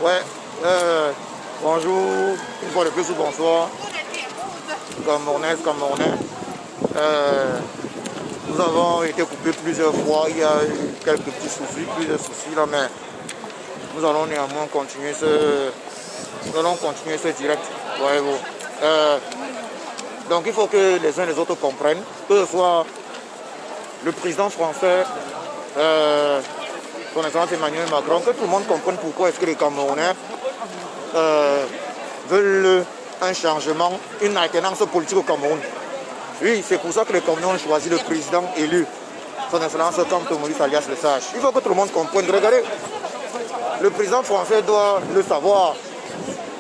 Ouais, bonjour, une fois de plus ou bonsoir, Camerounais. Nous avons été coupés plusieurs fois, il y a eu quelques petits soucis, plusieurs soucis là, mais nous allons néanmoins continuer ce direct, voyez-vous. Donc il faut que les uns et les autres comprennent, que ce soit le président français, son excellence Emmanuel Macron, que tout le monde comprenne pourquoi est-ce que les Camerounais veulent un changement, une alternance politique au Cameroun. Oui, c'est pour ça que les Camerounais ont choisi le président élu, son excellence Kanté Maurice alias Le Sage. Il faut que tout le monde comprenne. Regardez, le président français doit le savoir.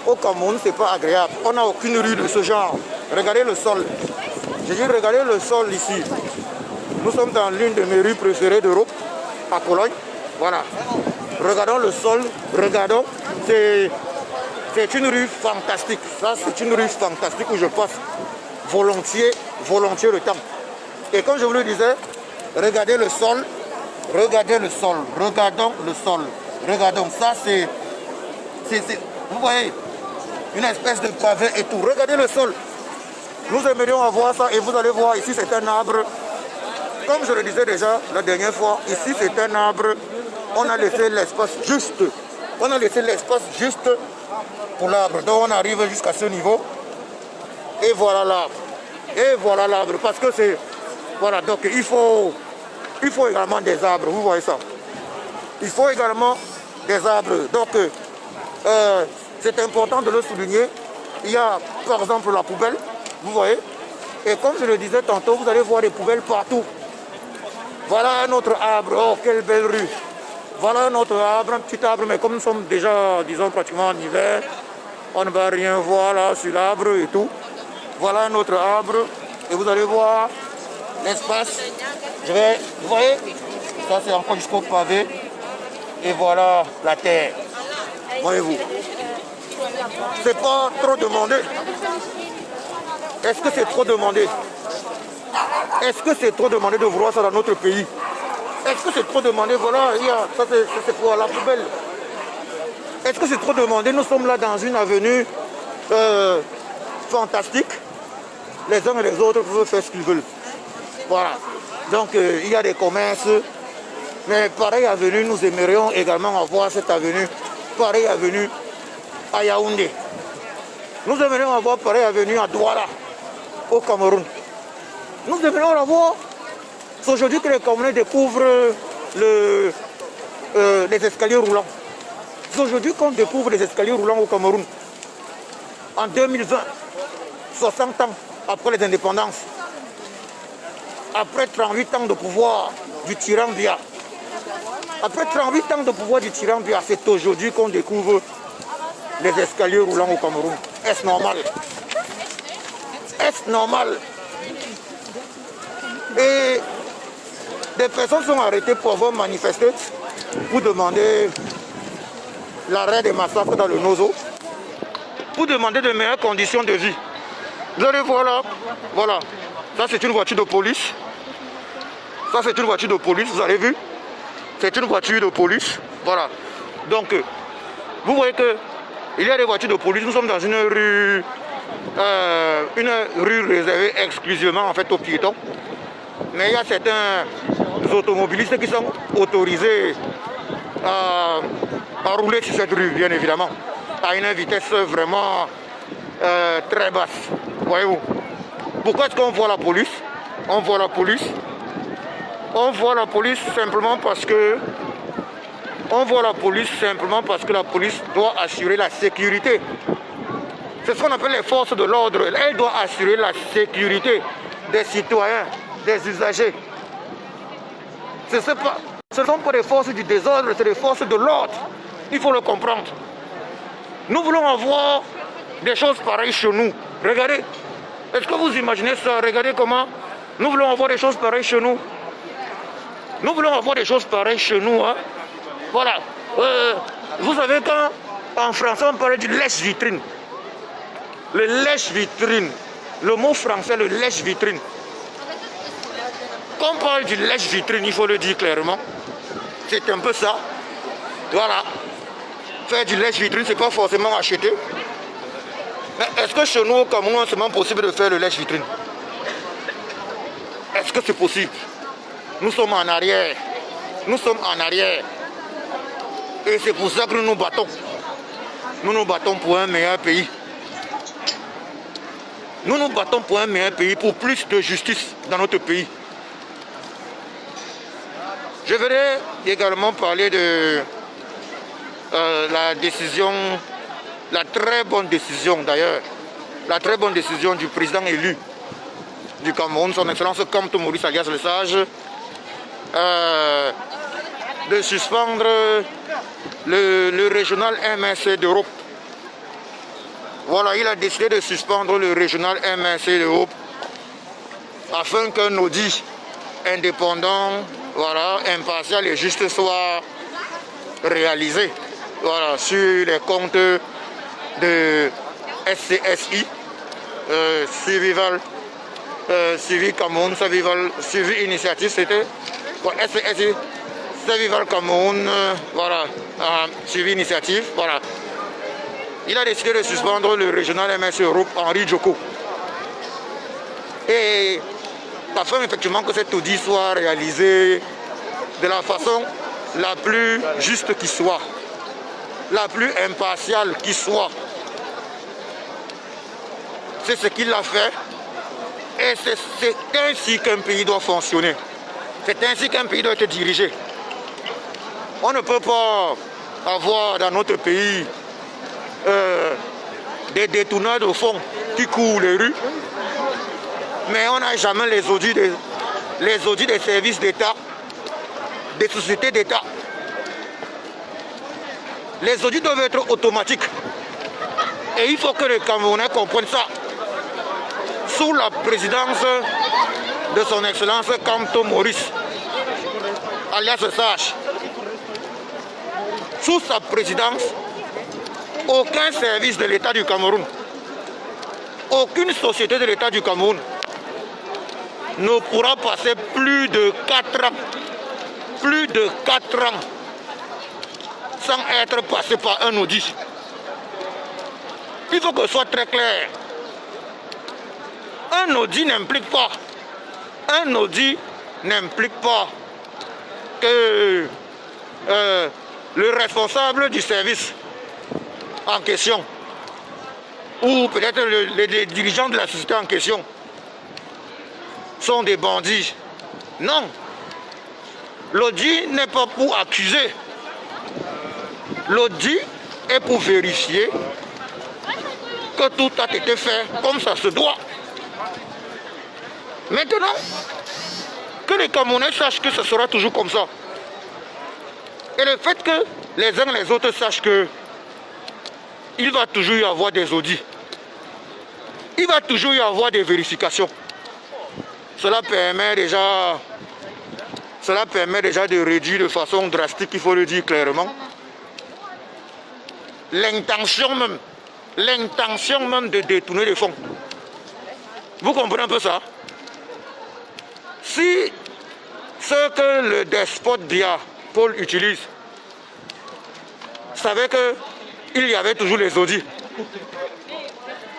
Au Cameroun, c'est pas agréable. On n'a aucune rue de ce genre. Regardez le sol. J'ai dit, regardez le sol ici. Nous sommes dans l'une de mes rues préférées d'Europe, à Cologne. Voilà. Regardons le sol, regardons. C'est une rue fantastique. Ça, c'est une rue fantastique où je passe volontiers le temps. Et comme je vous le disais, regardez le sol, regardons le sol. Regardons, ça c'est, vous voyez, une espèce de pavé et tout. Regardez le sol. Nous aimerions avoir ça et vous allez voir, ici c'est un arbre. Comme je le disais déjà la dernière fois, ici c'est un arbre. On a laissé l'espace juste. On a laissé l'espace juste pour l'arbre. Donc on arrive jusqu'à ce niveau. Et voilà l'arbre. Et voilà l'arbre. Parce que c'est... Voilà, donc il faut également des arbres. Vous voyez ça. Il faut également des arbres. Donc c'est important de le souligner. Il y a par exemple la poubelle. Vous voyez. Et comme je le disais tantôt, vous allez voir des poubelles partout. Voilà un autre arbre. Oh, quelle belle rue. Voilà un autre arbre, un petit arbre, mais comme nous sommes déjà, disons, pratiquement en hiver, on ne va rien voir là sur l'arbre et tout. Voilà un autre arbre, et vous allez voir l'espace. Vous voyez, ça c'est encore jusqu'au pavé, et voilà la terre. Voyez-vous. C'est pas trop demandé. Est-ce que c'est trop demandé? Est-ce que c'est trop demandé de voir ça dans notre pays? Est-ce que c'est trop demandé? Voilà, ça c'est pour la poubelle. Est-ce que c'est trop demandé? Nous sommes là dans une avenue fantastique. Les uns et les autres peuvent faire ce qu'ils veulent. Voilà. Donc il y a des commerces. Mais pareille avenue, nous aimerions également avoir cette avenue. Pareille avenue à Yaoundé. Nous aimerions avoir pareille avenue à Douala, au Cameroun. Nous aimerions l'avoir. C'est aujourd'hui que les Camerounais découvrent les escaliers roulants. C'est aujourd'hui qu'on découvre les escaliers roulants au Cameroun. En 2020, 60 ans après les indépendances, après 38 ans de pouvoir du tyran Biya, après 38 ans de pouvoir du tyran Biya, c'est aujourd'hui qu'on découvre les escaliers roulants au Cameroun. Est-ce normal? Est-ce normal? Et des personnes sont arrêtées pour avoir manifesté, pour demander l'arrêt des massacres dans le Nozo, pour demander de meilleures conditions de vie. Vous allez voir là, voilà, ça c'est une voiture de police. Ça c'est une voiture de police, vous avez vu? C'est une voiture de police, voilà. Donc, vous voyez qu'il y a des voitures de police, nous sommes dans une rue réservée exclusivement en fait aux piétons. Mais il y a certains automobilistes qui sont autorisés à rouler sur cette rue, bien évidemment, à une vitesse vraiment très basse. Voyez-vous. Pourquoi est-ce qu'on voit la police? On voit la police. On voit la police simplement parce que la police doit assurer la sécurité. C'est ce qu'on appelle les forces de l'ordre. Elle doit assurer la sécurité des citoyens, des usagers. Ce ne sont pas des forces du désordre, c'est des forces de l'ordre. Il faut le comprendre. Nous voulons avoir des choses pareilles chez nous. Regardez. Est-ce que vous imaginez ça? Regardez comment nous voulons avoir des choses pareilles chez nous. Nous voulons avoir des choses pareilles chez nous. Hein? Voilà. Vous savez quand en français on parle du lèche-vitrine. Le lèche-vitrine. Le mot français, le lèche-vitrine. Quand on parle du lèche-vitrine, il faut le dire clairement. C'est un peu ça. Voilà. faire du lèche-vitrine, ce n'est pas forcément acheter. Mais est-ce que chez nous, au Cameroun, c'est même possible de faire le lèche-vitrine? Est-ce que c'est possible? Nous sommes en arrière. Nous sommes en arrière. Et c'est pour ça que nous nous battons. Nous nous battons pour un meilleur pays. Nous nous battons pour un meilleur pays, pour plus de justice dans notre pays. Je voudrais également parler de la décision, la très bonne décision d'ailleurs, la très bonne décision du président élu du Cameroun, son excellence Kamto Maurice alias Le Sage, de suspendre le régional MNC d'Europe. Voilà, il a décidé de suspendre le régional MNC d'Europe afin qu'un audit indépendant, voilà, impartial et juste soit réalisé, voilà, sur les comptes de SCSI, Civic Cameroun, Civic Initiative, c'était SCSI, Civic Cameroun, voilà, Civic Initiative, voilà. Il a décidé de suspendre le régional MS Europe Henri Djoko. Et afin effectivement que cet audit soit réalisé de la façon la plus juste qui soit, la plus impartiale qui soit. C'est ce qu'il a fait. Et c'est ainsi qu'un pays doit fonctionner. C'est ainsi qu'un pays doit être dirigé. On ne peut pas avoir dans notre pays des détourneurs de fonds qui courent les rues, mais on n'a jamais les audits des services d'État, des sociétés d'État. Les audits doivent être automatiques. Et il faut que les Camerounais comprennent ça. Sous la présidence de son excellence Kamto Maurice, alias Sage, sous sa présidence, aucun service de l'État du Cameroun, aucune société de l'État du Cameroun ne pourra passer plus de 4 ans, sans être passé par un audit. Il faut que ce soit très clair. Un audit n'implique pas que le responsable du service en question, ou peut-être les dirigeants de la société en question, sont des bandits. Non. L'audit n'est pas pour accuser. L'audit est pour vérifier que tout a été fait comme ça se doit. Maintenant, que les Camerounais sachent que ce sera toujours comme ça. Et le fait que les uns et les autres sachent que il va toujours y avoir des audits. Il va toujours y avoir des vérifications. Cela permet déjà de réduire de façon drastique, il faut le dire clairement, l'intention même de détourner les fonds. Vous comprenez un peu ça? Si ce que le despote Biya, Paul, utilise, savait qu'il y avait toujours les audits,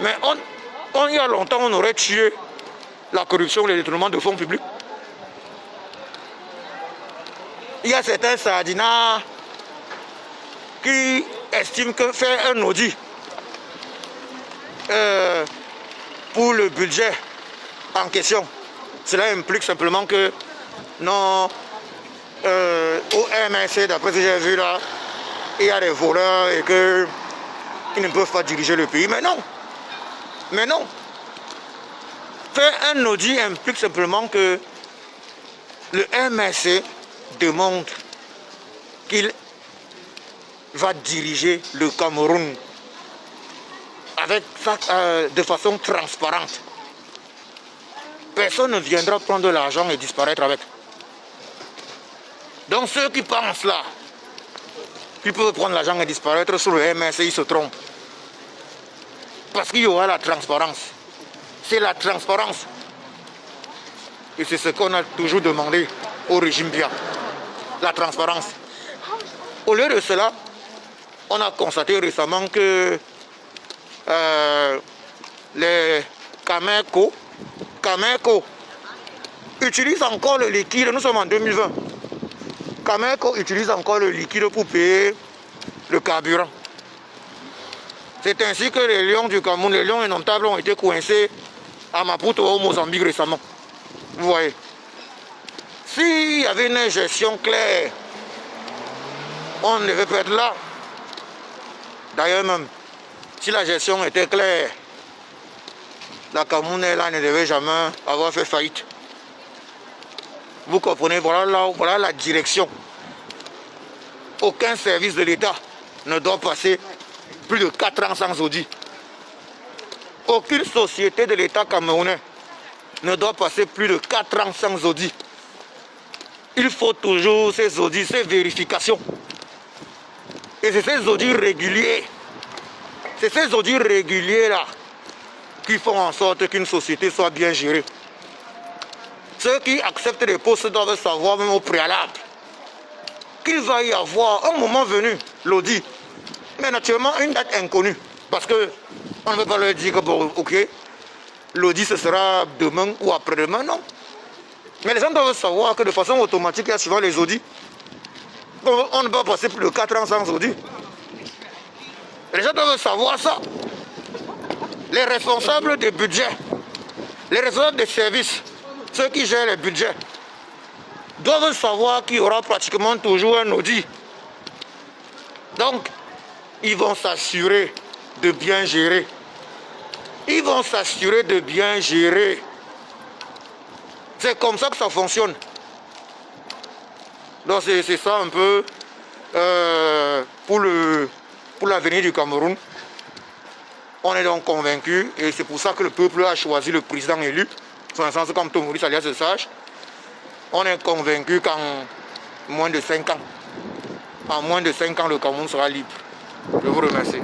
mais il y a longtemps on aurait tué la corruption, les détournements de fonds publics. Il y a certains sardinats qui estiment que faire un audit pour le budget en question, cela implique simplement que non, au MNC, d'après ce que j'ai vu là, il y a des voleurs et qu'ils ne peuvent pas diriger le pays. Mais non. Faire un audit implique simplement que le MNC demande qu'il va diriger le Cameroun de façon transparente. Personne ne viendra prendre de l'argent et disparaître avec. Donc ceux qui pensent là, qu'ils peuvent prendre l'argent et disparaître sur le MNC, ils se trompent. Parce qu'il y aura la transparence. C'est la transparence. Et c'est ce qu'on a toujours demandé au régime Biya. La transparence. Au lieu de cela, on a constaté récemment que les Cameco utilisent encore le liquide. Nous sommes en 2020. Cameco utilise encore le liquide pour payer le carburant. C'est ainsi que les lions du Cameroun, les lions indomptables ont été coincés à Maputo au Mozambique récemment. Vous voyez. S'il y avait une gestion claire, on ne devait pas être là. D'ailleurs même, si la gestion était claire, la Cameroun là ne devait jamais avoir fait faillite. Vous comprenez, voilà la direction. Aucun service de l'État ne doit passer plus de 4 ans sans audit. Aucune société de l'État camerounais ne doit passer plus de 4 ans sans audit. Il faut toujours ces audits, ces vérifications. Et c'est ces audits réguliers. C'est ces audits réguliers-là qui font en sorte qu'une société soit bien gérée. Ceux qui acceptent les postes doivent savoir même au préalable qu'il va y avoir un moment venu l'audit. Mais naturellement une date inconnue. Parce qu'on ne peut pas leur dire que bon, ok, l'audit ce sera demain ou après-demain, non. Mais les gens doivent savoir que de façon automatique, il y a souvent les audits. On ne peut pas passer plus de 4 ans sans audit. Les gens doivent savoir ça. Les responsables des budgets, les responsables des services, ceux qui gèrent les budgets, doivent savoir qu'il y aura pratiquement toujours un audit. Donc, ils vont s'assurer de bien gérer. Ils vont s'assurer de bien gérer. C'est comme ça que ça fonctionne. Donc c'est ça un peu pour l'avenir du Cameroun. On est donc convaincus et c'est pour ça que le peuple a choisi le président élu, son sens comme Maurice alias le Sage. On est convaincus qu'en moins de 5 ans, le Cameroun sera libre. Je vous remercie.